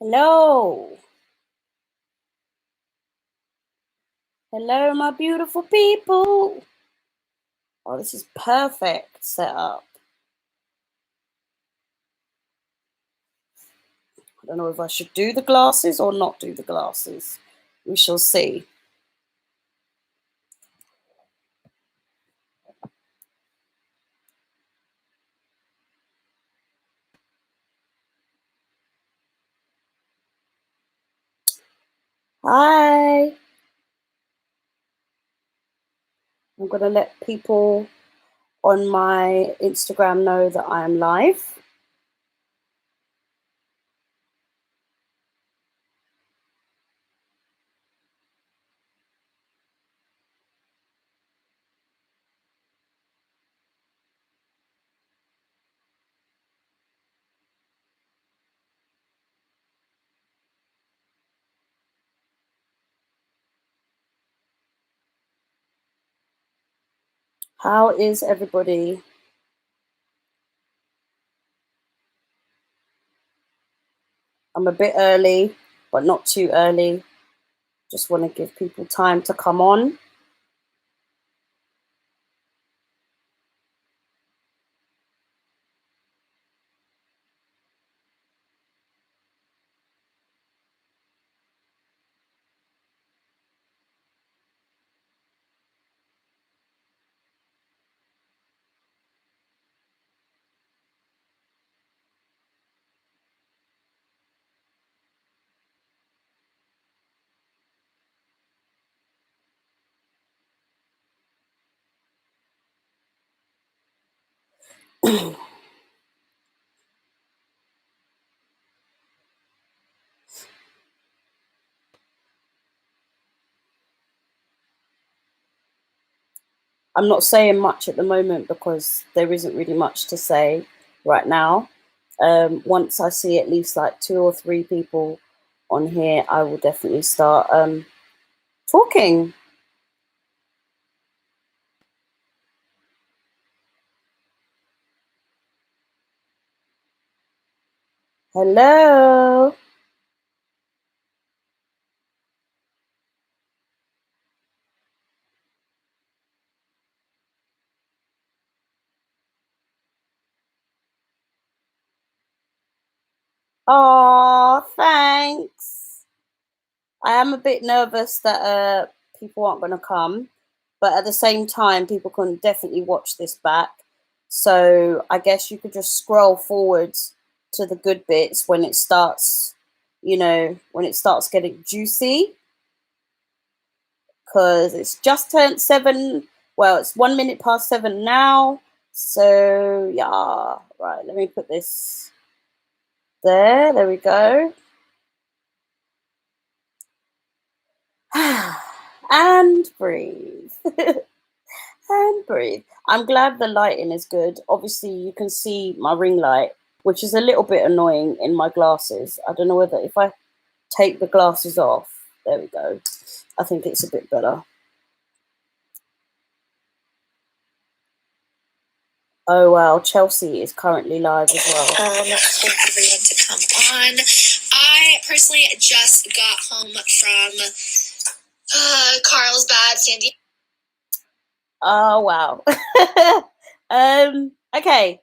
Hello. Hello, my beautiful people. Oh, this is perfect setup. I don't know if I should do the glasses or not do the glasses. We shall see. Hi. I'm going to let people on my Instagram know that I am live. How is everybody? I'm a bit early, but not too early. Just want to give people time to come on. I'm not saying much at the moment because there isn't really much to say right now. Once I see at least like 2 or 3 people on here, I will definitely start talking. Hello. Oh, thanks. I am a bit nervous that people aren't going to come, but at the same time, people can definitely watch this back. So I guess you could just scroll forwards to the good bits when it starts, when it starts getting juicy, because it's just turned 7. Well, it's 1 minute past 7 now. So yeah, right. Let me put this there. There we go. And breathe. And breathe. I'm glad the lighting is good. Obviously, you can see my ring light, which is a little bit annoying in my glasses. I don't know whether if I take the glasses off, there we go. I think it's a bit better. Oh wow, Chelsea is currently live as well. For everyone to come on. I personally just got home from Carlsbad, San Diego. Oh wow. Okay.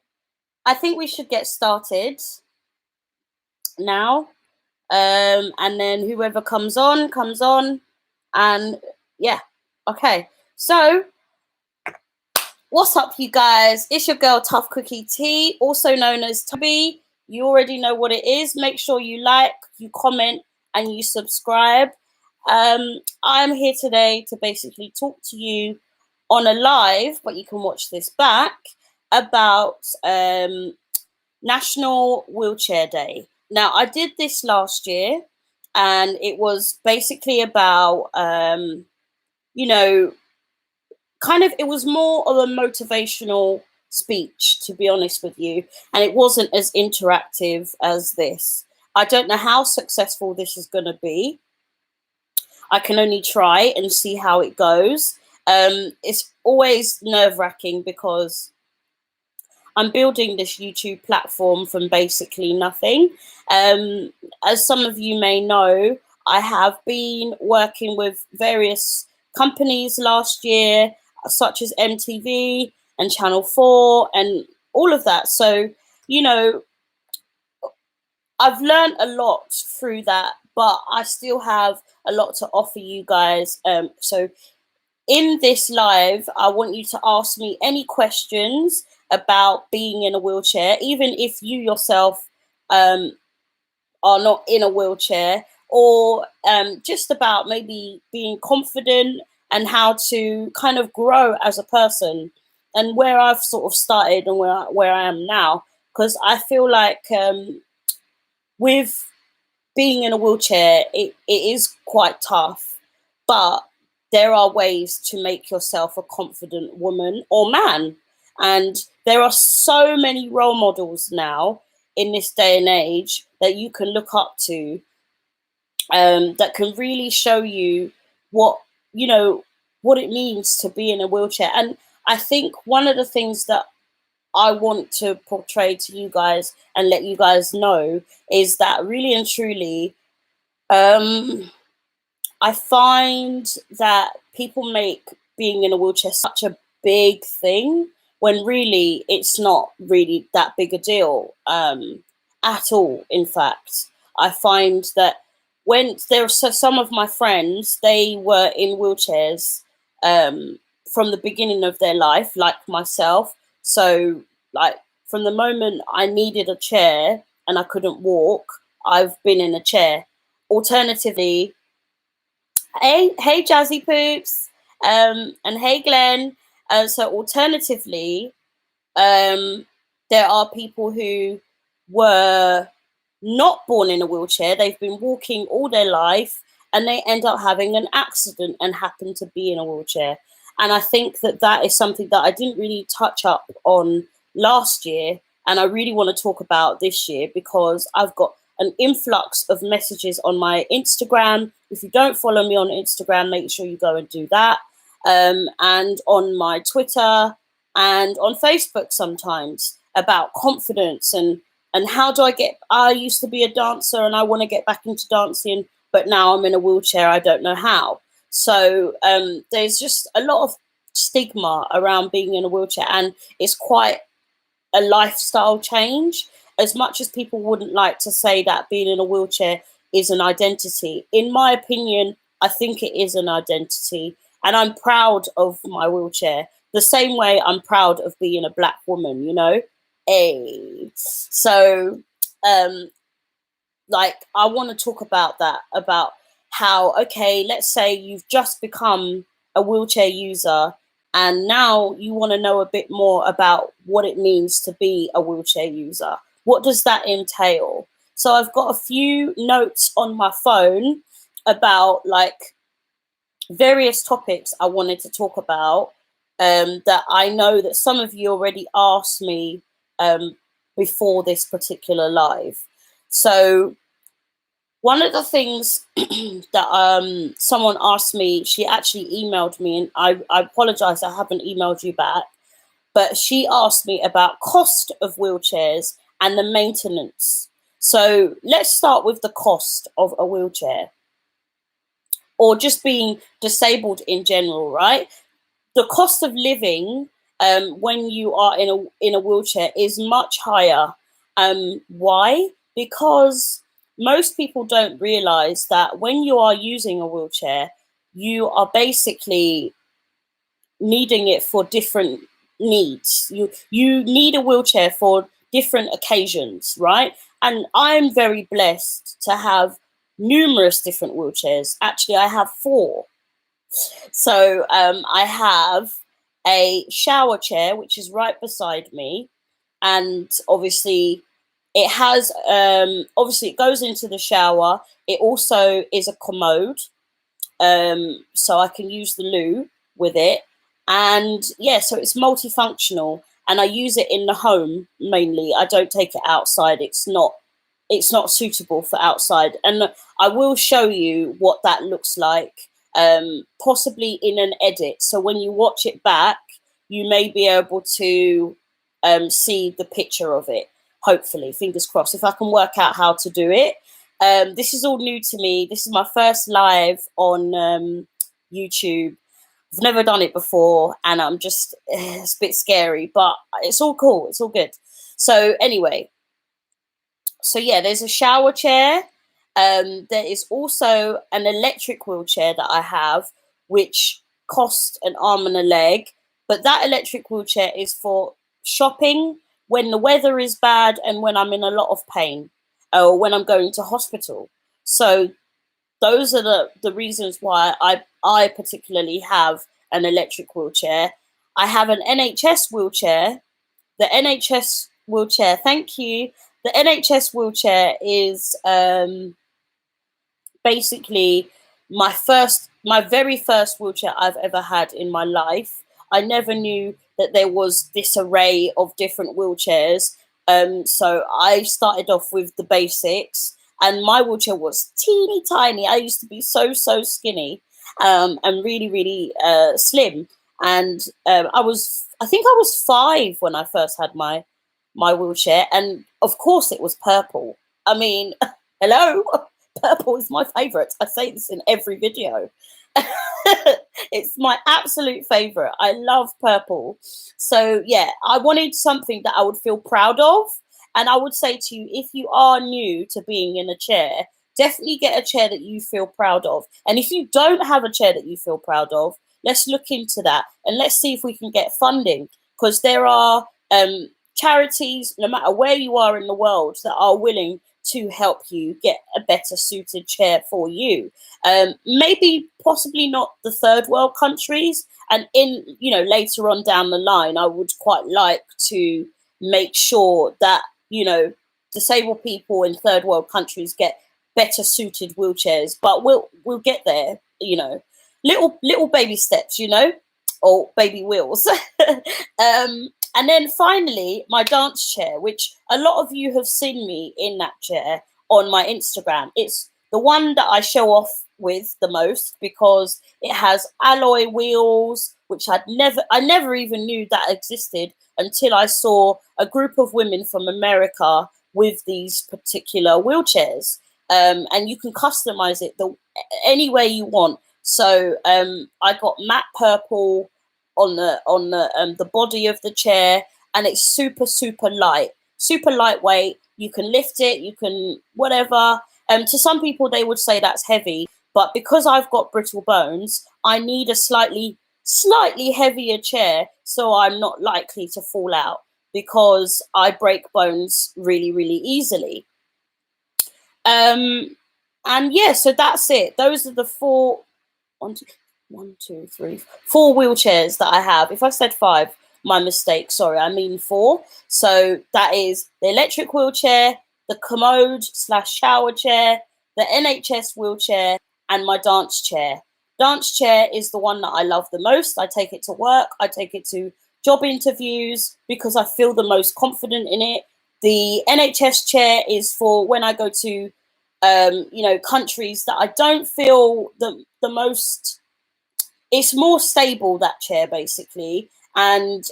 I think we should get started now. And then whoever comes on. And yeah. Okay. So what's up, you guys? It's your girl Tough Cookie T, also known as Tubby. You already know what it is. Make sure you like, you comment, and you subscribe. I'm here today to basically talk to you on a live, but you can watch this back, about National Wheelchair Day. Now, I did this last year, and it was basically about, you know, kind of, it was more of a motivational speech, to be honest with you, and it wasn't as interactive as this. I don't know how successful this is going to be. I can only try and see how it goes. It's always nerve-wracking because I'm building this YouTube platform from basically nothing. As some of you may know, I have been working with various companies last year, such as MTV and Channel 4 and all of that. So, you know, I've learned a lot through that, but I still have a lot to offer you guys. So in this live, I want you to ask me any questions about being in a wheelchair, even if you yourself are not in a wheelchair, or just about maybe being confident and how to kind of grow as a person, and where I've sort of started and where I am now. Because I feel like with being in a wheelchair, it is quite tough, but there are ways to make yourself a confident woman or man. And there are so many role models now in this day and age that you can look up to, that can really show you what, you know, what it means to be in a wheelchair. And I think one of the things that I want to portray to you guys and let you guys know is that really and truly, I find that people make being in a wheelchair such a big thing when really it's not really that big a deal, at all. In fact, I find that when there are some of my friends, they were in wheelchairs from the beginning of their life, like myself. So, like, from the moment I needed a chair and I couldn't walk, I've been in a chair. Alternatively, hey, Jazzy Poops, and hey, Glenn. So, alternatively, um, there are people who were not born in a wheelchair. They've been walking all their life, and they end up having an accident and happen to be in a wheelchair. And I think that that is something that I didn't really touch up on last year, and I really want to talk about this year, because I've got an influx of messages on my Instagram. If you don't follow me on Instagram, make sure you go and do that. And on my Twitter and on Facebook sometimes, about confidence and how do I used to be a dancer and I want to get back into dancing, but now I'm in a wheelchair, I don't know how. So there's just a lot of stigma around being in a wheelchair, and it's quite a lifestyle change. As much as people wouldn't like to say that being in a wheelchair is an identity, in my opinion, I think it is an identity. And I'm proud of my wheelchair the same way I'm proud of being a black woman, you know? Hey. So, like, I want to talk about that, about how, okay, let's say you've just become a wheelchair user and now you want to know a bit more about what it means to be a wheelchair user. What does that entail? So I've got a few notes on my phone about like various topics I wanted to talk about, that I know that some of you already asked me before this particular live. So one of the things that someone asked me, she actually emailed me, and I apologize, I haven't emailed you back, but she asked me about cost of wheelchairs and the maintenance. So let's start with the cost of a wheelchair, or just being disabled in general, right? The cost of living when you are in a wheelchair is much higher. Why? Because most people don't realize that when you are using a wheelchair, you are basically needing it for different needs. You need a wheelchair for different occasions, right? And I'm very blessed to have numerous different wheelchairs. Actually, I have 4. So I have a shower chair, which is right beside me, and obviously it has obviously it goes into the shower. It also is a commode, so I can use the loo with it, and yeah, so it's multifunctional, and I use it in the home mainly. I don't take it outside. It's not suitable for outside, and I will show you what that looks like, possibly in an edit. So when you watch it back, you may be able to see the picture of it. Hopefully, fingers crossed, if I can work out how to do it. This is all new to me. This is my first live on YouTube. I've never done it before, and I'm just, it's a bit scary, but it's all cool. It's all good. So anyway, so yeah, there's a shower chair. There is also an electric wheelchair that I have, which cost an arm and a leg. But that electric wheelchair is for shopping when the weather is bad and when I'm in a lot of pain, or when I'm going to hospital. So those are the reasons why I particularly have an electric wheelchair. I have an NHS wheelchair. The NHS wheelchair, thank you. The NHS wheelchair is basically my very first wheelchair I've ever had in my life. I never knew that there was this array of different wheelchairs. So I started off with the basics, and my wheelchair was teeny tiny. I used to be so skinny, and really, really slim. And I think I was 5 when I first had my wheelchair, and of course it was purple. I mean, hello, purple is my favorite. I say this in every video. It's my absolute favorite. I love purple. So yeah, I wanted something that I would feel proud of. And I would say to you, if you are new to being in a chair, definitely get a chair that you feel proud of. And if you don't have a chair that you feel proud of, let's look into that and let's see if we can get funding, because there are charities, no matter where you are in the world, that are willing to help you get a better suited chair for you. Maybe possibly not the third world countries, and in, you know, later on down the line, I would quite like to make sure that, you know, disabled people in third world countries get better suited wheelchairs. But we'll get there, you know, little baby steps, you know, or baby wheels. And then finally, my dance chair, which a lot of you have seen me in that chair on my Instagram. It's the one that I show off with the most because it has alloy wheels, which I never even knew that existed until I saw a group of women from America with these particular wheelchairs. And you can customize it any way you want. So I got matte purple on the body of the chair, and it's super light, super lightweight. You can lift it, you can whatever. To some people they would say that's heavy, but because I've got brittle bones, I need a slightly heavier chair so I'm not likely to fall out, because I break bones really easily. And yeah, so that's it. Those are the four wheelchairs that I have. If I said 5, my mistake, sorry, I mean 4. So that is the electric wheelchair, the commode / shower chair, the NHS wheelchair, and my dance chair. Dance chair is the one that I love the most. I take it to work, I take it to job interviews because I feel the most confident in it. The NHS chair is for when I go to you know, countries that I don't feel the most. It's more stable, that chair, basically. And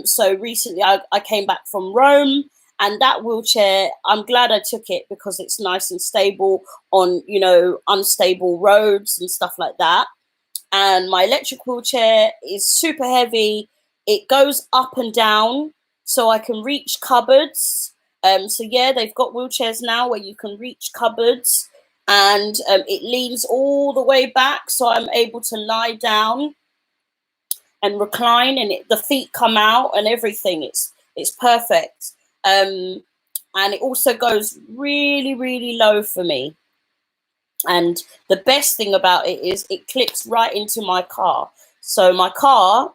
so recently I came back from Rome, and that wheelchair, I'm glad I took it because it's nice and stable on, you know, unstable roads and stuff like that. And my electric wheelchair is super heavy. It goes up and down so I can reach cupboards. So yeah, they've got wheelchairs now where you can reach cupboards. And it leans all the way back, so I'm able to lie down and recline, and the feet come out and everything. It's perfect. And it also goes really low for me. And the best thing about it is it clips right into my car. So my car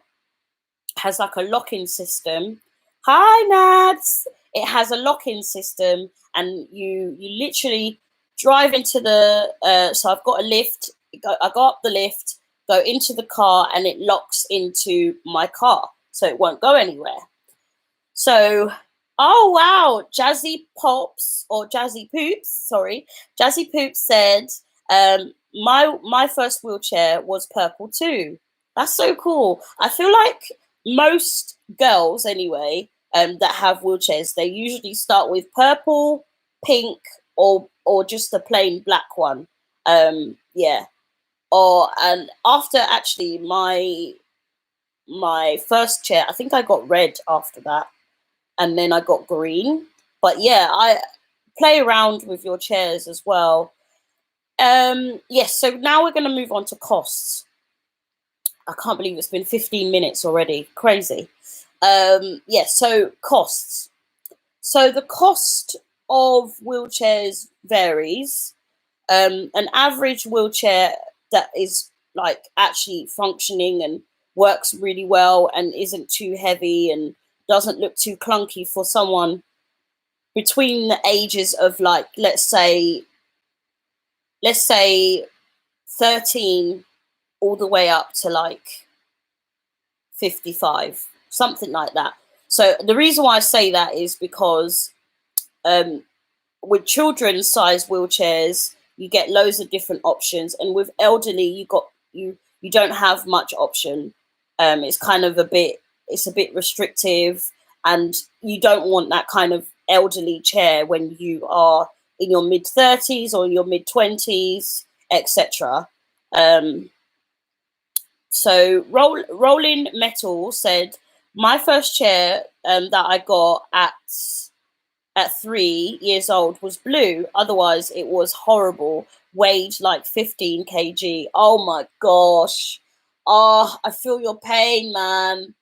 has like a lock-in system. Hi, Nads. It has a lock-in system, and you literally drive into the, so I've got a lift, I go up the lift, go into the car, and it locks into my car, so it won't go anywhere. So, oh wow, Jazzy Pops, or Jazzy Poops, sorry, Jazzy Poops said, my first wheelchair was purple too. That's so cool. I feel like most girls, anyway, that have wheelchairs. They usually start with purple, pink, or just a plain black one. Yeah. Or and after actually my first chair, I think I got red after that, and then I got green. But yeah, I play around with your chairs as well. Yes, so now we're going to move on to costs. I can't believe it's been 15 minutes already. Crazy. Yes, so costs. So the cost of wheelchairs varies. An average wheelchair that is like actually functioning and works really well and isn't too heavy and doesn't look too clunky for someone between the ages of like let's say 13 all the way up to like 55, something like that. So the reason why I say that is because with children's size wheelchairs you get loads of different options, and with elderly you don't have much option. It's kind of it's a bit restrictive, and you don't want that kind of elderly chair when you are in your mid 30s or your mid 20s, etc. So Rolling Metal said, my first chair that I got at 3 years old was blue. Otherwise, it was horrible. Weighed like 15 kg. Oh my gosh. Oh, I feel your pain, man.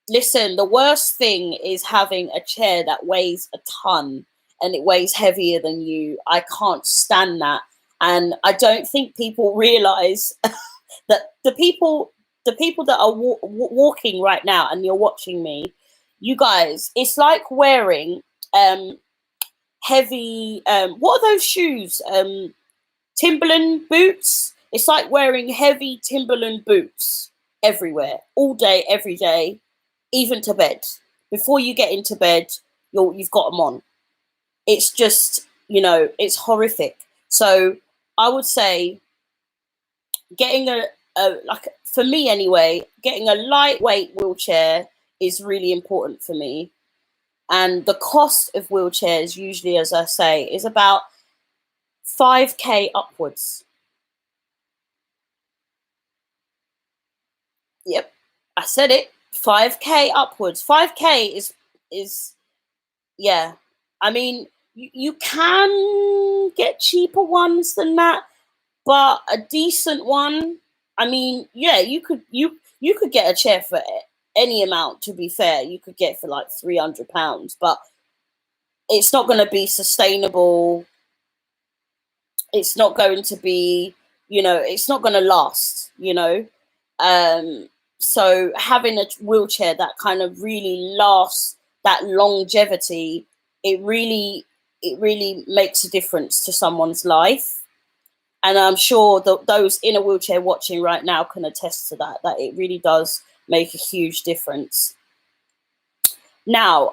Listen, the worst thing is having a chair that weighs a ton and it weighs heavier than you. I can't stand that. And I don't think people realize that the people that are walking right now and you're watching me, you guys, it's like wearing heavy what are those shoes, Timberland boots. It's like wearing heavy Timberland boots everywhere, all day, every day, even to bed. Before you get into bed, you've got them on. It's just, it's horrific. So I would say getting a like, for me anyway, getting a lightweight wheelchair is really important for me. And the cost of wheelchairs usually, as I say, is about 5k upwards. Yep, I said it. 5k upwards. 5k is yeah. I mean, you can get cheaper ones than that, but a decent one. I mean, yeah, you could get a chair for any amount. To be fair, you could get for like £300, but it's not going to be sustainable. It's not going to be, it's not going to last. So having a wheelchair that kind of really lasts, that longevity, it really makes a difference to someone's life. And I'm sure that those in a wheelchair watching right now can attest to that it really does make a huge difference. Now,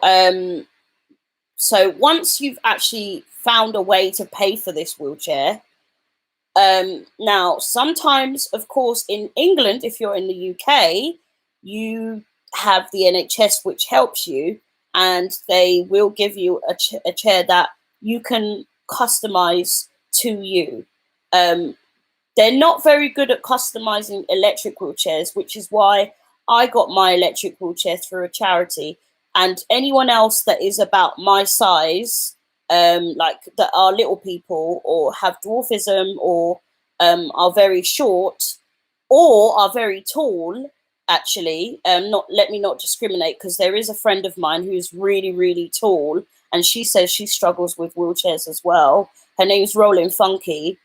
so once you've actually found a way to pay for this wheelchair, now sometimes, of course, in England, if you're in the UK, you have the NHS, which helps you, and they will give you a chair that you can customize to you. They're not very good at customizing electric wheelchairs, which is why I got my electric wheelchair through a charity. And anyone else that is about my size, like that are little people or have dwarfism or are very short or are very tall, actually, let me not discriminate, because there is a friend of mine who's really, really tall, and she says she struggles with wheelchairs as well. Her name's Rolling Funky.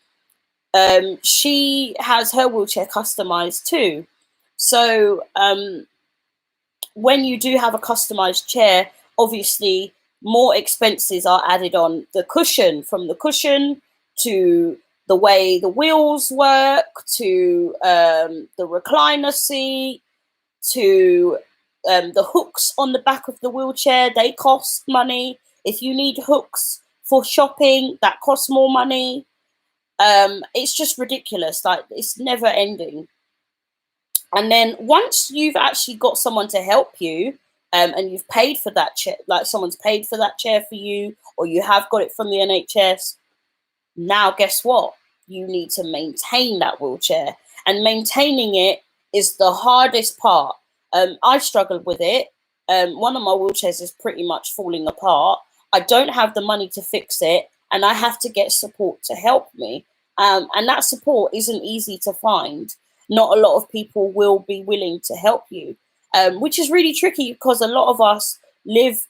She has her wheelchair customized too. So when you do have a customized chair, obviously more expenses are added on. The cushion, from the cushion to the way the wheels work, to the recliner seat, to the hooks on the back of the wheelchair, they cost money. If you need hooks for shopping, that costs more money. It's just ridiculous. Like, it's never ending. And then once you've actually got someone to help you, and you've paid for that chair, like someone's paid for that chair for you, or you have got it from the NHS, now guess what? You need to maintain that wheelchair, and maintaining it is the hardest part. I struggled with it. One of my wheelchairs is pretty much falling apart. I don't have the money to fix it, and I have to get support to help me. And that support isn't easy to find. Not a lot of people will be willing to help you, which is really tricky because a lot of us live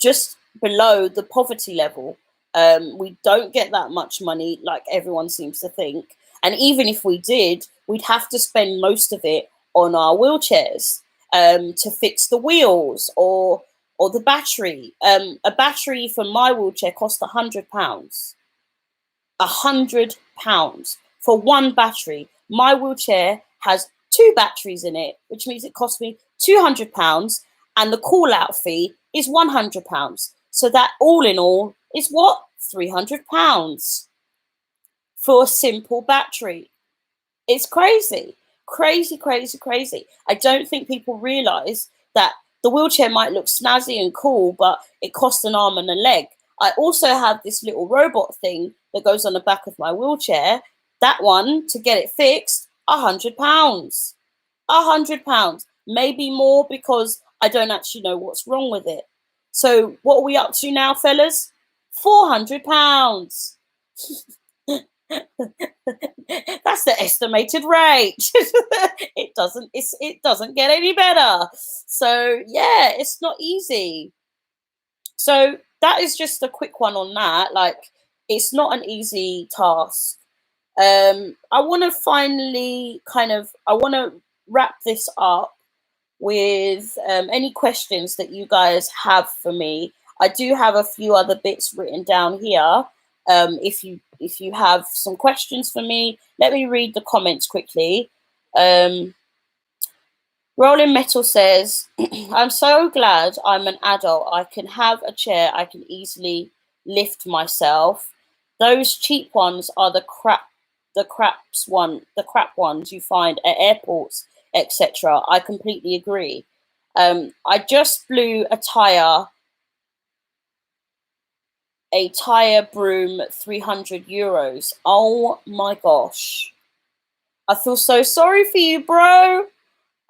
just below the poverty level. We don't get that much money like everyone seems to think. And even if we did, we'd have to spend most of it on our wheelchairs, to fix the wheels or the battery. A battery for my wheelchair cost £100. £100 for one battery. My wheelchair has 2 batteries in it, which means it cost me £200, and the call out fee is £100. So that all in all is what? £300 for a simple battery. It's crazy. Crazy, crazy, crazy. I don't think people realize that the wheelchair might look snazzy and cool, but it costs an arm and a leg. I also have this little robot thing that goes on the back of my wheelchair. That one, to get it fixed, £100. £100. Maybe more because I don't actually know what's wrong with it. So what are we up to now, fellas? £400. That's the estimated rate. It doesn't get any better. So yeah, it's not easy. So that is just a quick one on that. Like, it's not an easy task. I want to finally I want to wrap this up with any questions that you guys have for me. I do have a few other bits written down here. If you have some questions for me, let me read the comments quickly. Rolling Metal says, I'm so glad I'm an adult. I can have a chair. I can easily lift myself. Those cheap ones are the crap ones you find at airports, etc. I completely agree. I just blew a tire broom, €300. Oh my gosh. I feel so sorry for you, bro.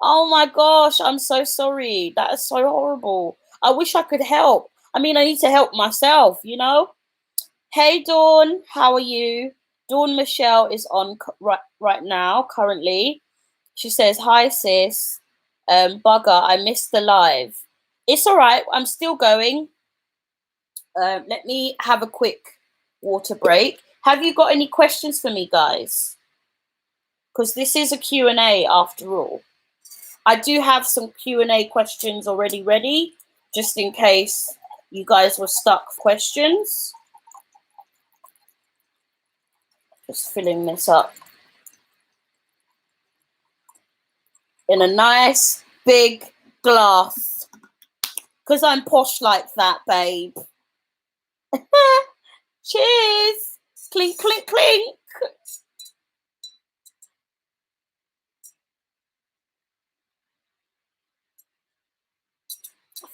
Oh my gosh, I'm so sorry. That is so horrible. I wish I could help. I mean, I need to help myself, you know? Hey, Dawn, how are you? Dawn Michelle is on right now, currently. She says, hi, sis. Bugger, I missed the live. It's all right. I'm still going. Let me have a quick water break. Have you got any questions for me, guys? Because this is a Q&A after all. I do have some Q&A questions already ready, just in case you guys were stuck for questions. Just filling this up in a nice big glass, because I'm posh like that, babe. Cheers. Clink, clink, clink.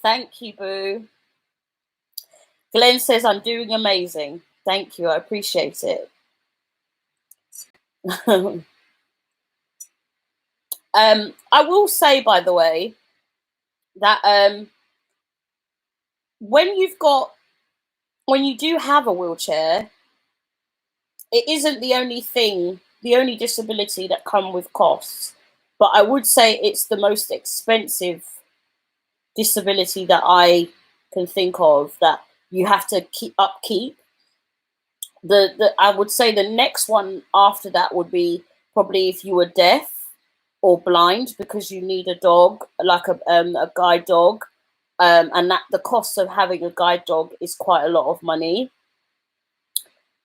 Thank you, boo. Glenn says, I'm doing amazing. Thank you. I appreciate it. I will say, by the way, that when you do have a wheelchair, it isn't the only disability that come with costs. But I would say it's the most expensive disability that I can think of that you have to upkeep. I would say the next one after that would be probably if you were deaf or blind, because you need a dog, like a guide dog, and that the cost of having a guide dog is quite a lot of money.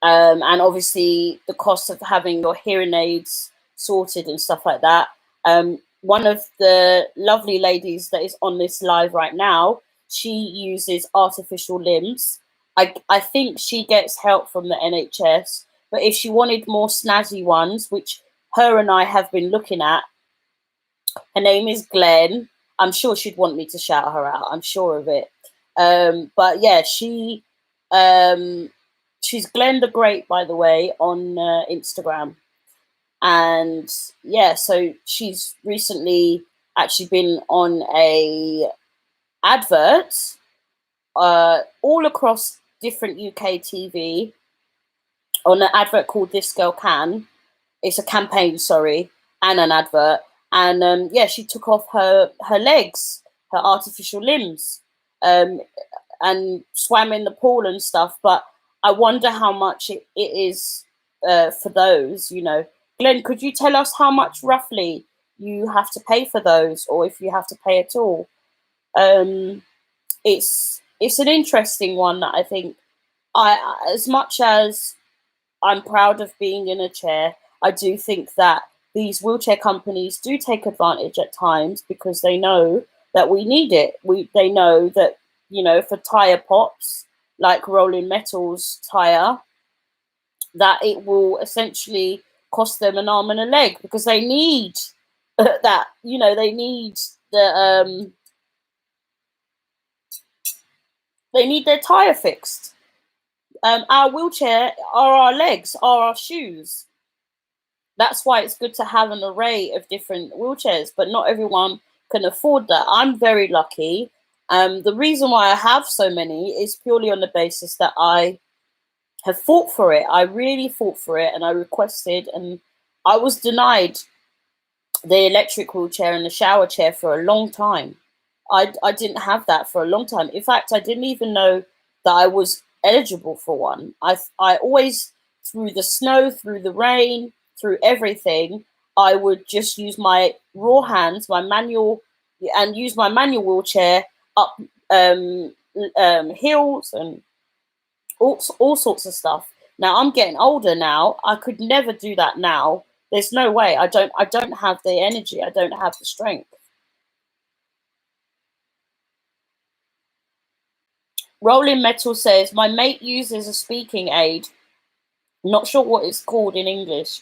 And obviously the cost of having your hearing aids sorted and stuff like that. One of the lovely ladies that is on this live right now, she uses artificial limbs. I think she gets help from the NHS, but if she wanted more snazzy ones, which her and I have been looking at, her name is Glenn. I'm sure she'd want me to shout her out. I'm sure of it. But yeah, she's Glenn the Great, by the way, on Instagram. And yeah, so she's recently actually been on a advert all across different UK TV on an advert called This Girl Can. It's a campaign, sorry, and an advert. And yeah, she took off her legs, her artificial limbs, and swam in the pool and stuff. But I wonder how much it is for those, you know. Glenn, could you tell us how much roughly you have to pay for those, or if you have to pay at all? It's an interesting one that I think as much as I'm proud of being in a chair, I do think that these wheelchair companies do take advantage at times because they know that we need it. They know that, you know, for tire pops, like Rolling Metal's tire, that it will essentially cost them an arm and a leg because they need that, you know, they need their tire fixed. Our wheelchair are our legs, are our shoes. That's why it's good to have an array of different wheelchairs, but not everyone can afford that. I'm very lucky. The reason why I have so many is purely on the basis that I have fought for it. I really fought for it, and I requested, and I was denied the electric wheelchair and the shower chair for a long time. I didn't have that for a long time. In fact, I didn't even know that I was eligible for one. I always, through the snow, through the rain, through everything, I would just use my raw hands, my manual, and use my manual wheelchair up hills and all sorts of stuff. Now I'm getting older now. I could never do that now. There's no way. I don't have the energy. I don't have the strength. Rolling Metal says, my mate uses a speaking aid. Not sure what it's called in English.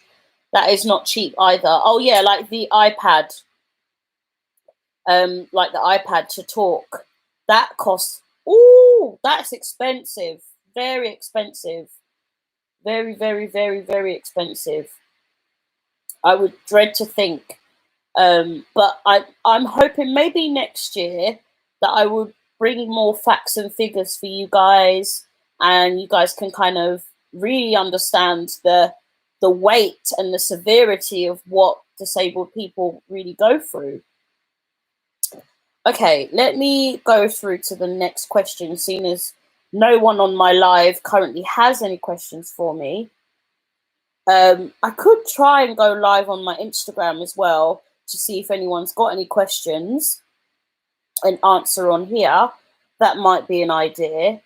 That is not cheap either. Oh yeah, like the iPad. Like the iPad to talk. That costs, that's expensive. Very expensive. Very, very, very, very expensive. I would dread to think. But I'm hoping maybe next year that I would bring more facts and figures for you guys, and you guys can kind of really understand the weight and the severity of what disabled people really go through. Okay, let me go through to the next question, seeing as no one on my live currently has any questions for me. I could try and go live on my Instagram as well to see if anyone's got any questions and answer on here. That might be an idea.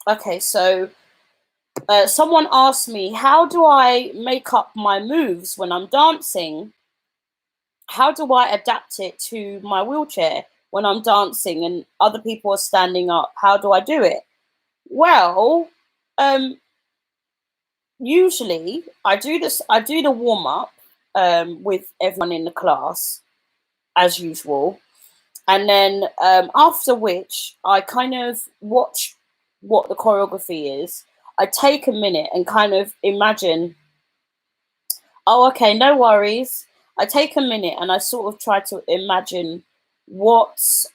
Okay, so someone asked me, how do I make up my moves when I'm dancing? How do I adapt it to my wheelchair when I'm dancing and other people are standing up? How do I do it? Well, usually I do the warm up with everyone in the class as usual, and then after which I kind of watch what the choreography is. I take a minute and kind of imagine, oh, okay, no worries. I take a minute and I sort of try to imagine what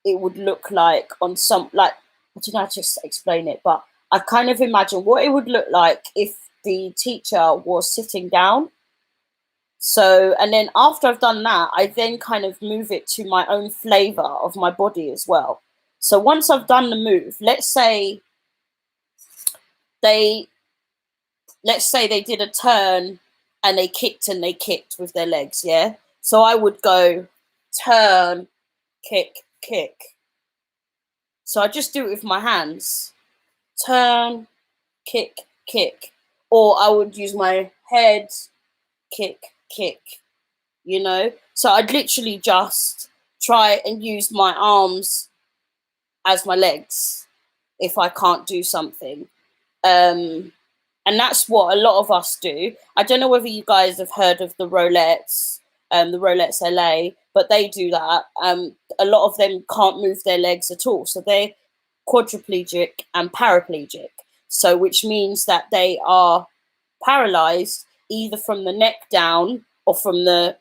it would look like on some, like, I don't know how to explain it, but I kind of imagine what it would look like if the teacher was sitting down. So, and then after I've done that, I then kind of move it to my own flavor of my body as well. So once I've done the move, let's say they did a turn and they kicked with their legs, yeah? So I would go turn, kick, kick. So I just do it with my hands. Turn, kick, kick. Or I would use my head, kick, kick, you know? So I'd literally just try and use my arms as my legs if I can't do something. And that's what a lot of us do. I don't know whether you guys have heard of the Rolettes, the Rolettes LA, but they do that. A lot of them can't move their legs at all, so they're quadriplegic and paraplegic. So, which means that they are paralyzed either from the neck down or from the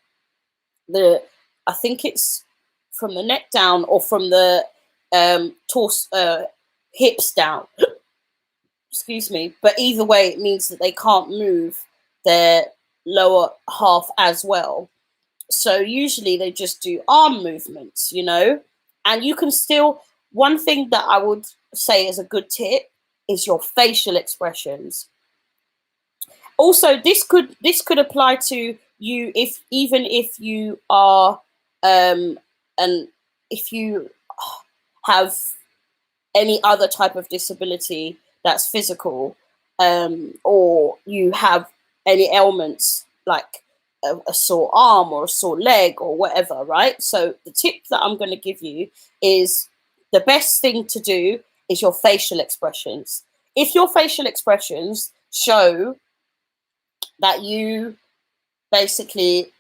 I think it's from the neck down or from the torso, hips down. Excuse me. But either way, it means that they can't move their lower half as well. So usually they just do arm movements, you know, and you can still. One thing that I would say is a good tip is your facial expressions. Also, this could apply to you if even if you are and if you have any other type of disability that's physical, or you have any ailments like a sore arm or a sore leg or whatever, right? So the tip that I'm going to give you is the best thing to do is your facial expressions. If your facial expressions show that you basically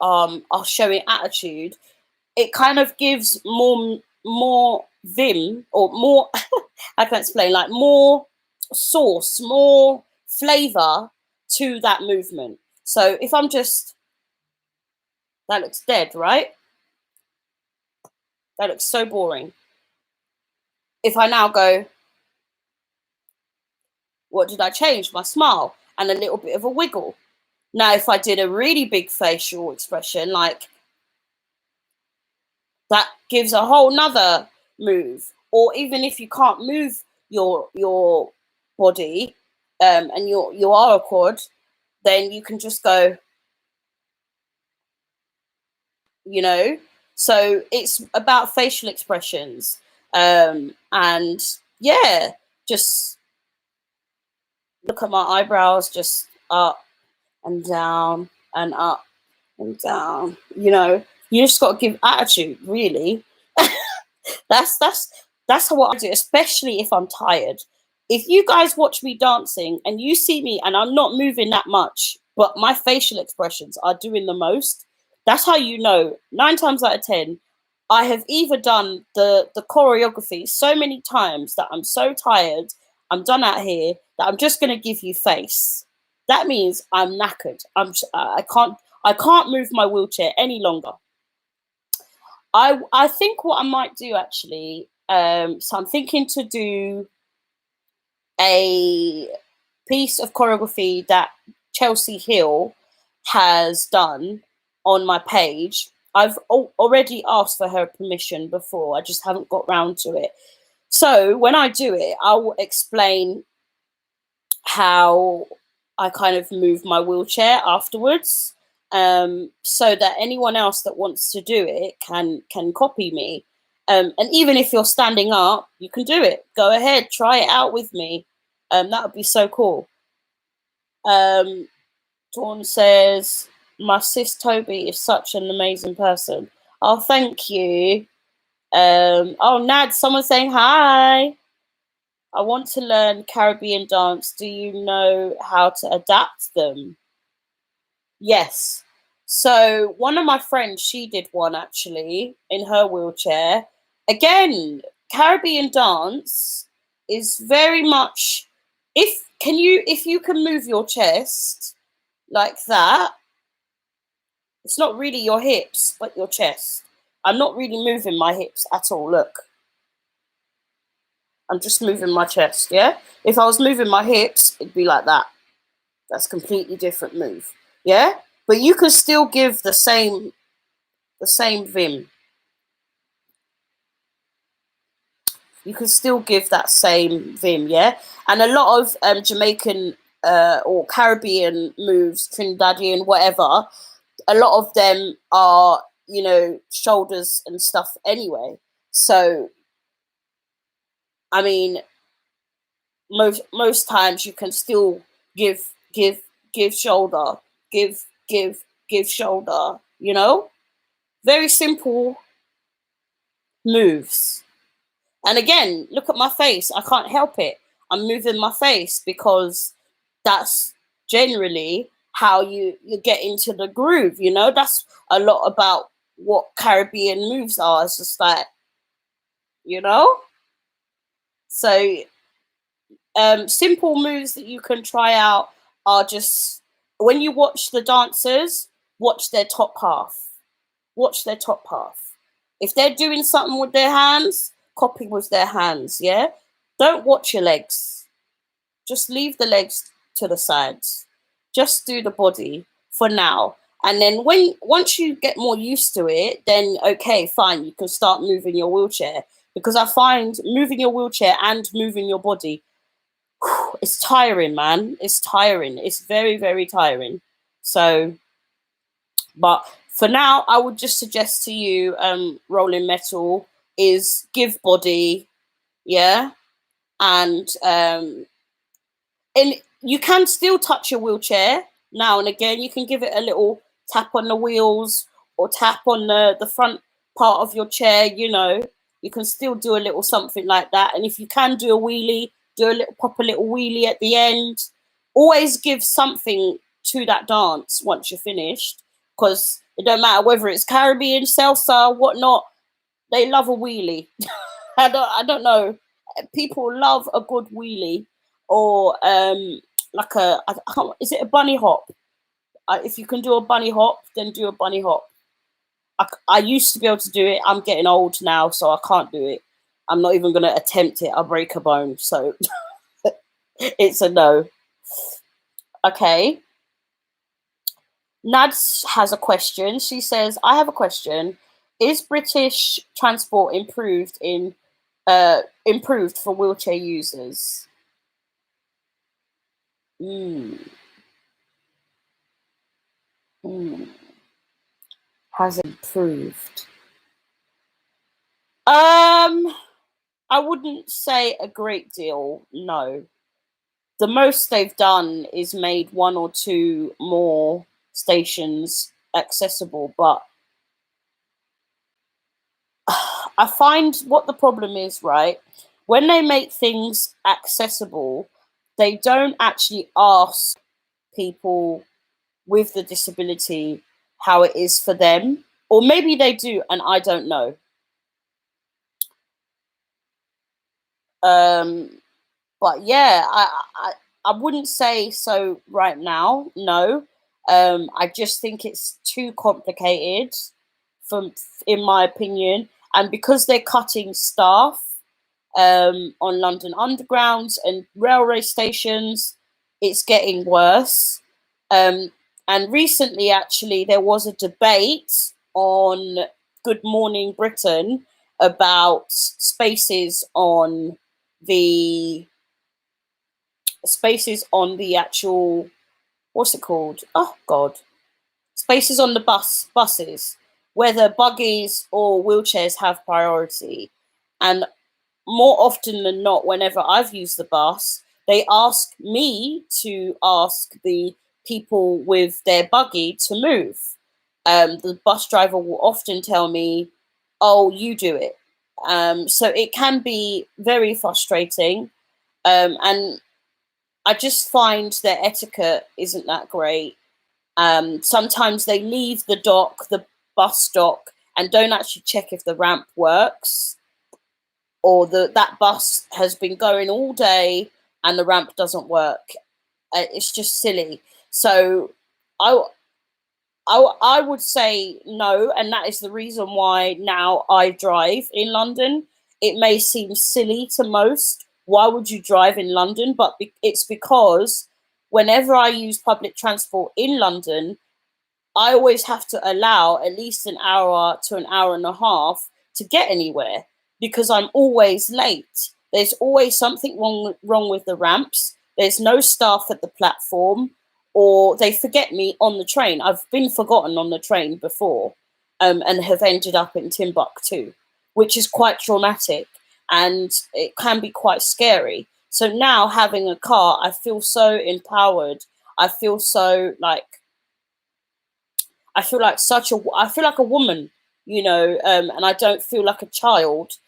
are showing attitude, it kind of gives more vim or more I can explain, like more sauce, more flavor to that movement. So if I'm just, that looks dead, right? That looks so boring. If I now go, what did I change? My smile and a little bit of a wiggle. Now, if I did a really big facial expression, like that gives a whole nother move. Or even if you can't move your body, and you are a quad, then you can just go, you know. So it's about facial expressions, and yeah, just look at my eyebrows, just up and down and up and down. You know, you just got to give attitude, really. that's what I do, especially if I'm tired. If you guys watch me dancing and you see me and I'm not moving that much, but my facial expressions are doing the most, that's how you know 9 times out of 10 I have either done the choreography so many times that I'm so tired, I'm done out here, that I'm just going to give you face. That means I'm knackered. I can't move my wheelchair any longer. I think what I might do actually, so I'm thinking to do a piece of choreography that Chelsea Hill has done on my page. I've already asked for her permission before, I just haven't got round to it. So when I do it, I will explain how I kind of move my wheelchair afterwards, so that anyone else that wants to do it can copy me. And even if you're standing up, you can do it. Go ahead, try it out with me. That would be so cool. Dawn says, my sis Toby is such an amazing person. Oh, thank you. Oh, Nad, someone's saying hi. I want to learn Caribbean dance. Do you know how to adapt them? Yes. So one of my friends, she did one actually in her wheelchair. Again, Caribbean dance is very much, if you can move your chest like that, it's not really your hips, but your chest. I'm not really moving my hips at all. Look. I'm just moving my chest, yeah? If I was moving my hips, it'd be like that. That's a completely different move, yeah? But you can still give the same vim. You can still give that same vim, yeah? And a lot of Jamaican or Caribbean moves, Trinidadian, whatever, a lot of them are, you know, shoulders and stuff anyway. So, I mean, most times you can still give shoulder, give shoulder, you know? Very simple moves. And again, look at my face. I can't help it. I'm moving my face because that's generally how you get into the groove. You know, that's a lot about what Caribbean moves are. It's just like, you know. So simple moves that you can try out are just when you watch the dancers, watch their top half. Watch their top half. If they're doing something with their hands, copy with their hands. Yeah. Don't watch your legs. Just leave the legs to the sides. Just do the body for now. And then once you get more used to it, then okay, fine, you can start moving your wheelchair. Because I find moving your wheelchair and moving your body, it's tiring, man. It's tiring. It's very, very tiring. So, but for now, I would just suggest to you, Rolling Metal, is give body, yeah, and you can still touch your wheelchair now and again. You can give it a little tap on the wheels or tap on the front part of your chair. You know, you can still do a little something like that. And if you can do a wheelie, pop a little wheelie at the end. Always give something to that dance once you're finished, because it don't matter whether it's Caribbean, salsa, whatnot. They love a wheelie. I don't know. People love a good wheelie, or like I can't, is it a bunny hop? If you can do a bunny hop, then do a bunny hop. I used to be able to do it. I'm getting old now, so I can't do it. I'm not even going to attempt it. I'll break a bone. So it's a no. Okay. Nads has a question. She says, I have a question. Is British transport improved for wheelchair users? Mm, mm. Has improved? I wouldn't say a great deal. No. The most they've done is made one or two more stations accessible, but I find what the problem is, right? When they make things accessible, they don't actually ask people with the disability how it is for them. Or maybe they do, and I don't know. But yeah, I wouldn't say so right now. No, I just think it's too complicated, from in my opinion, and because they're cutting staff on London Undergrounds and railway stations, it's getting worse. Um, and recently, actually, there was a debate on Good Morning Britain about the spaces on the actual, what's it called? Oh God, spaces on the buses, whether buggies or wheelchairs have priority. And more often than not, whenever I've used the bus, they ask me to ask the people with their buggy to move. The bus driver will often tell me, "Oh, you do it." So it can be very frustrating, and I just find their etiquette isn't that great. Sometimes they leave the bus dock, and don't actually check if the ramp works, or that bus has been going all day and the ramp doesn't work. It's just silly. So I, I would say no, and that is the reason why now I drive in London. It may seem silly to most. Why would you drive in London? But it's because whenever I use public transport in London, I always have to allow at least an hour to an hour and a half to get anywhere, because I'm always late. There's always something wrong with the ramps. There's no staff at the platform, or they forget me on the train. I've been forgotten on the train before, and have ended up in Timbuktu, which is quite traumatic, and it can be quite scary. So now having a car, I feel so empowered. I feel so like I feel like a woman, and I don't feel like a child.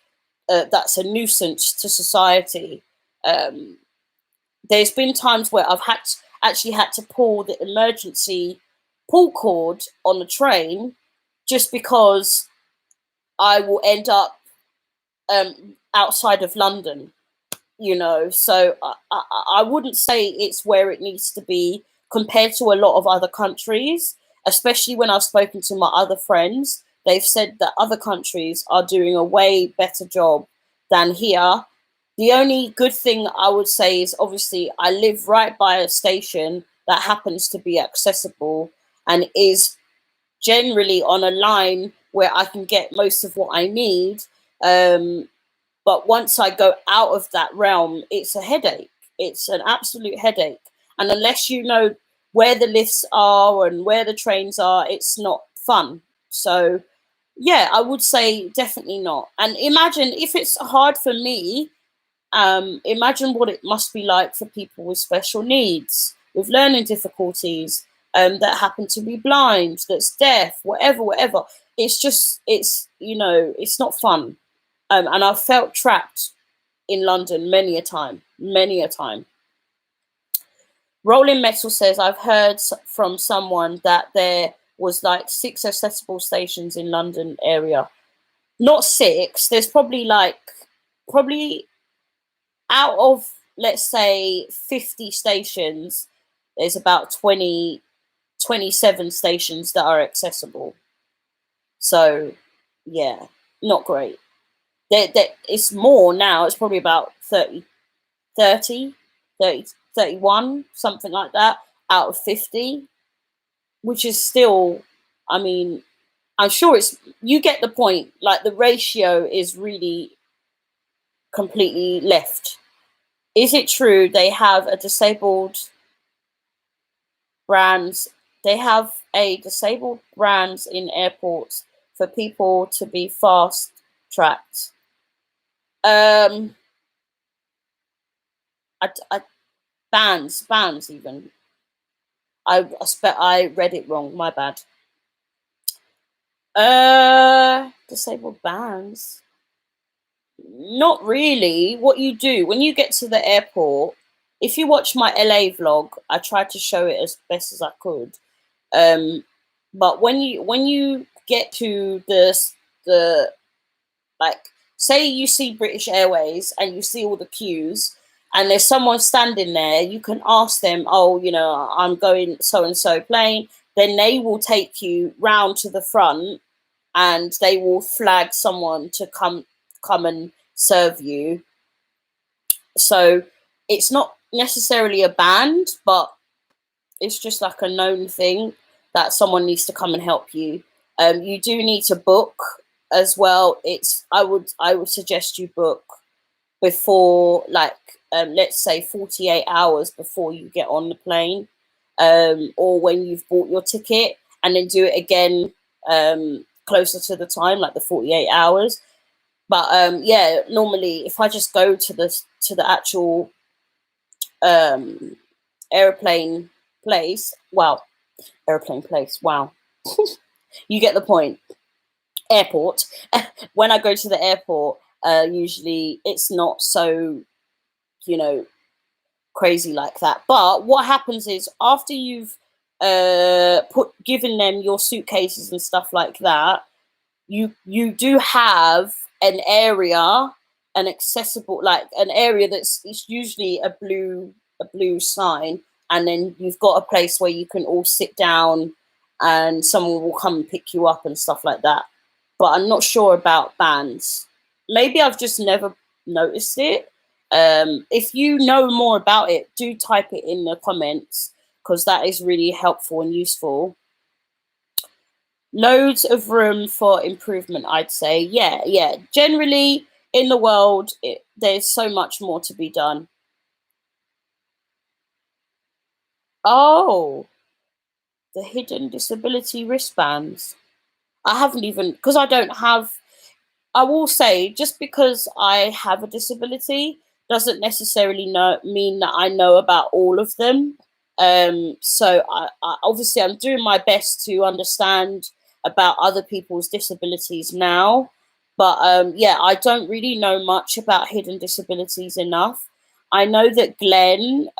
that's a nuisance to society. There's been times where I've actually had to pull the emergency pull cord on the train just because I will end up outside of London, So I wouldn't say it's where it needs to be compared to a lot of other countries, especially when I've spoken to my other friends. They've said that other countries are doing a way better job than here. The only good thing I would say is obviously I live right by a station that happens to be accessible and is generally on a line where I can get most of what I need. But once I go out of that realm, it's a headache. It's an absolute headache. And unless you know where the lifts are and where the trains are, it's not fun. So, yeah, I would say definitely not. And imagine if it's hard for me, imagine what it must be like for people with special needs, with learning difficulties, that happen to be blind, that's deaf, whatever. It's not fun. And I've felt trapped in London many a time, many a time. Rolling Metal says, I've heard from someone that there was like 6 accessible stations in London area. Not 6, there's probably out of, let's say, 50 stations, there's about 27 stations that are accessible. So, yeah, not great. It's more now. It's probably about 30, 31, something like that, out of 50, which is still, I mean, I'm sure you get the point. Like, the ratio is really completely left. Is it true they have a disabled brands in airports for people to be fast tracked? Bands even. I read it wrong. My bad. Disabled bands. Not really. What you do when you get to the airport, if you watch my LA vlog, I tried to show it as best as I could. But when you get to the like, say you see British Airways and you see all the queues and there's someone standing there, you can ask them, oh, I'm going so and so plane. Then they will take you round to the front and they will flag someone to come and serve you. So it's not necessarily a band, but it's just like a known thing that someone needs to come and help you. You do need to book as well. I would suggest you book before, like, let's say 48 hours before you get on the plane, or when you've bought your ticket, and then do it again closer to the time, like the 48 hours. But yeah, normally if I just go to the actual airplane place, wow, you get the point. Airport. When I go to the airport, usually it's not so, crazy like that. But what happens is after you've given them your suitcases and stuff like that, you do have an area, an accessible, like an area it's usually a blue sign, and then you've got a place where you can all sit down and someone will come and pick you up and stuff like that. But I'm not sure about bands. Maybe I've just never noticed it. If you know more about it, do type it in the comments, because that is really helpful and useful. Loads of room for improvement, I'd say. Yeah. Generally, in the world, there's so much more to be done. Oh, the hidden disability wristbands. I haven't even, because I will say, just because I have a disability doesn't necessarily mean that I know about all of them. So I obviously I'm doing my best to understand about other people's disabilities now. But yeah, I don't really know much about hidden disabilities enough. I know that Glenn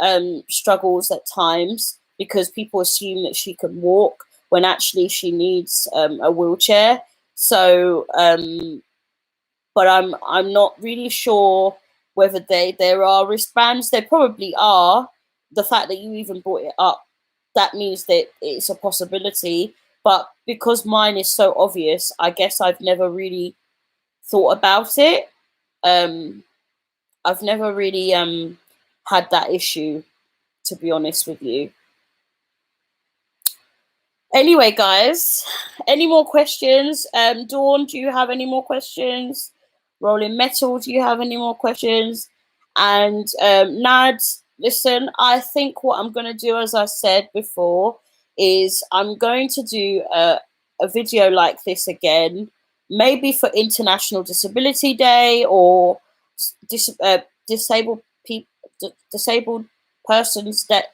struggles at times because people assume that she can walk when actually she needs a wheelchair. So, but I'm not really sure whether there are wristbands. There probably are. The fact that you even brought it up, that means that it's a possibility. But because mine is so obvious, I guess I've never really thought about it. Um, I've never really had that issue, to be honest with you. Anyway, guys, any more questions? Dawn, do you have any more questions? Rolling Metal, do you have any more questions? And Nad, listen, I think what I'm going to do, as I said before, is I'm going to do a video like this again, maybe for International Disability Day or disabled people, disabled persons that,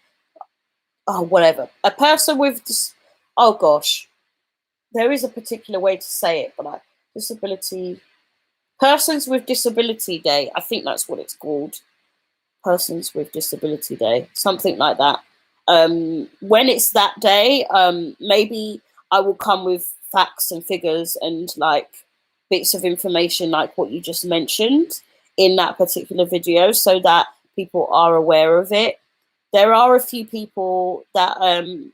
oh, whatever, a person with oh gosh, there is a particular way to say it, but disability, persons with disability day, I think that's what it's called, persons with disability day, something like that. When it's that day, maybe I will come with facts and figures and like bits of information like what you just mentioned in that particular video, so that people are aware of it. There are a few people that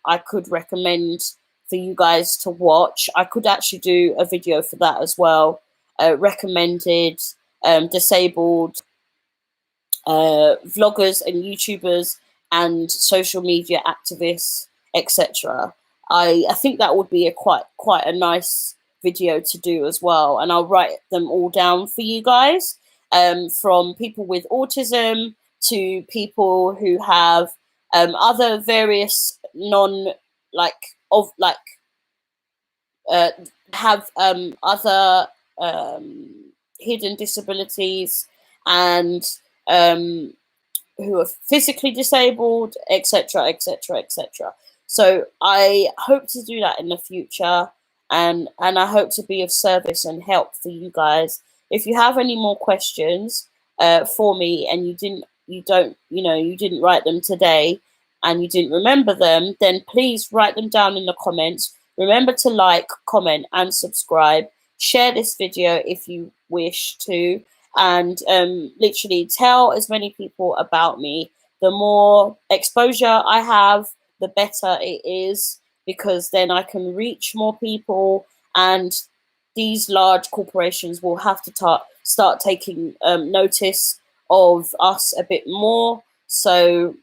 I could recommend for you guys to watch. I could actually do a video for that as well. Recommended disabled vloggers and YouTubers and social media activists, etc. I think that would be a quite a nice video to do as well, and I'll write them all down for you guys. From people with autism to people who have other various non like of like have other hidden disabilities, and who are physically disabled, etc., etc., etc. So I hope to do that in the future, and I hope to be of service and help for you guys. If you have any more questions for me, and you didn't write them today, and you didn't remember them, then please write them down in the comments. Remember to like, comment, and subscribe. Share this video if you wish to, and literally tell as many people about me. The more exposure I have, the better it is, because then I can reach more people, and these large corporations will have to start taking notice of us a bit more. So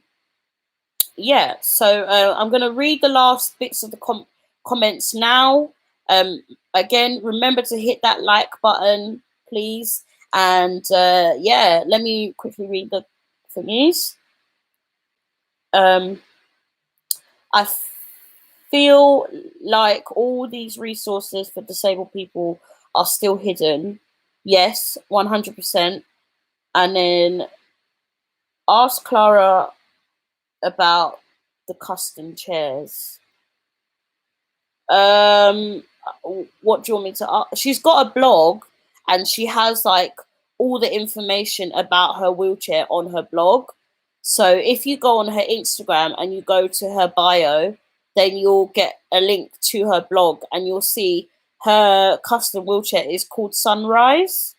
yeah, so I'm going to read the last bits of the comments now. Again, remember to hit that like button, please. And yeah, let me quickly read the thingies. I feel like all these resources for disabled people are still hidden. Yes, 100%. And then ask Clara about the custom chairs. What do you want me to ask? She's got a blog, and she has like all the information about her wheelchair on her blog. So if you go on her Instagram and you go to her bio, then you'll get a link to her blog, and you'll see her custom wheelchair is called Sunrise.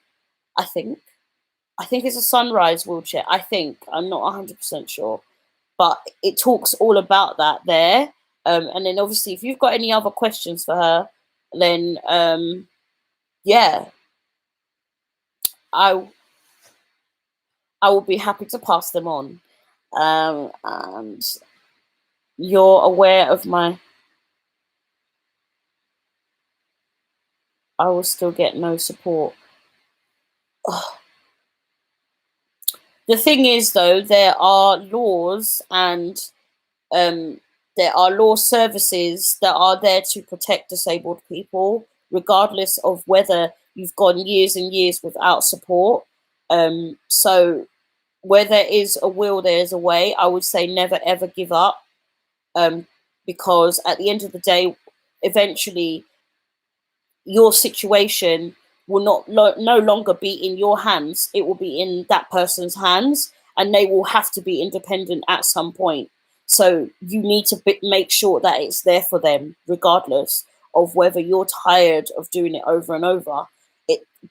I think it's a Sunrise wheelchair. I'm not 100% sure, but it talks all about that there. And then obviously, if you've got any other questions for her, then yeah, I will be happy to pass them on. And you're aware of my, I will still get no support. Oh. The thing is, though, there are laws, and there are law services that are there to protect disabled people, regardless of whether you've gone years and years without support. So where there is a will, there is a way. I would say never, ever give up, because at the end of the day, eventually your situation will no longer be in your hands. It will be in that person's hands, and they will have to be independent at some point. So you need to make sure that it's there for them, regardless of whether you're tired of doing it over and over.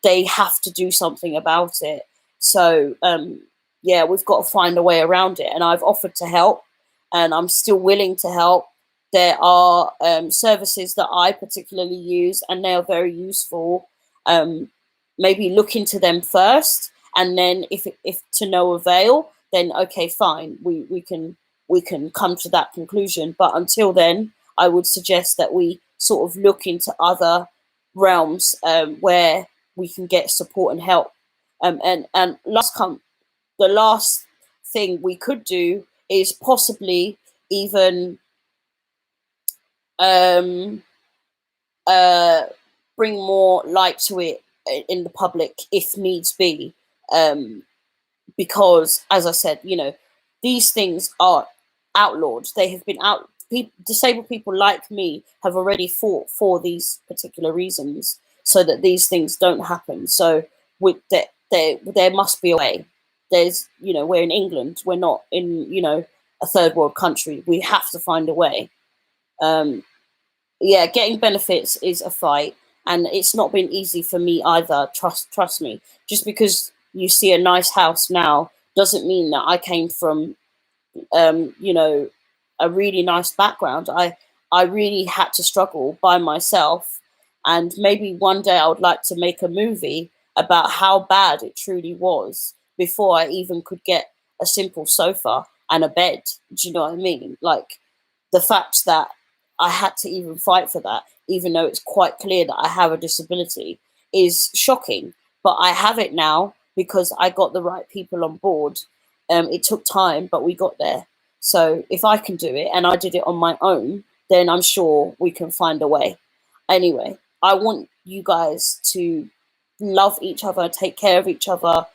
They have to do something about it. So yeah, we've got to find a way around it. And I've offered to help, and I'm still willing to help. There are services that I particularly use, and they are very useful. Maybe look into them first, and then if to no avail, then okay, fine, we can come to that conclusion. But until then, I would suggest that we sort of look into other realms where we can get support and help. And the last thing we could do is possibly even bring more light to it in the public if needs be, because as I said, these things are outlawed. They have been out. Disabled people like me have already fought for these particular reasons, so that these things don't happen. So there must be a way. There's, we're in England. We're not in, a third world country. We have to find a way. Yeah, getting benefits is a fight, and it's not been easy for me either. Trust me. Just because you see a nice house now doesn't mean that I came from, a really nice background. I really had to struggle by myself, and maybe one day I would like to make a movie about how bad it truly was before I even could get a simple sofa and a bed. Do you know what I mean? Like, the fact that I had to even fight for that, even though it's quite clear that I have a disability, is shocking. But I have it now because I got the right people on board. It took time, but we got there. So if I can do it, and I did it on my own, then I'm sure we can find a way. Anyway, I want you guys to love each other, take care of each other,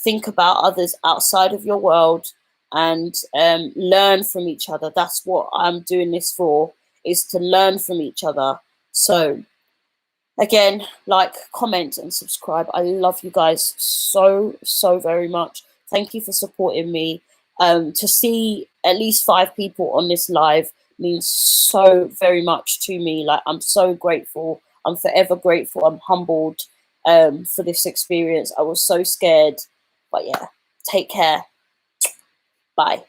think about others outside of your world, and learn from each other. That's what I'm doing this for, is to learn from each other. So again, like, comment, and subscribe. I love you guys so very much. Thank you for supporting me. To see at least 5 people on this live means so very much to me. Like, I'm so grateful. I'm forever grateful. I'm humbled for this experience. I was so scared, but yeah, take care. Bye.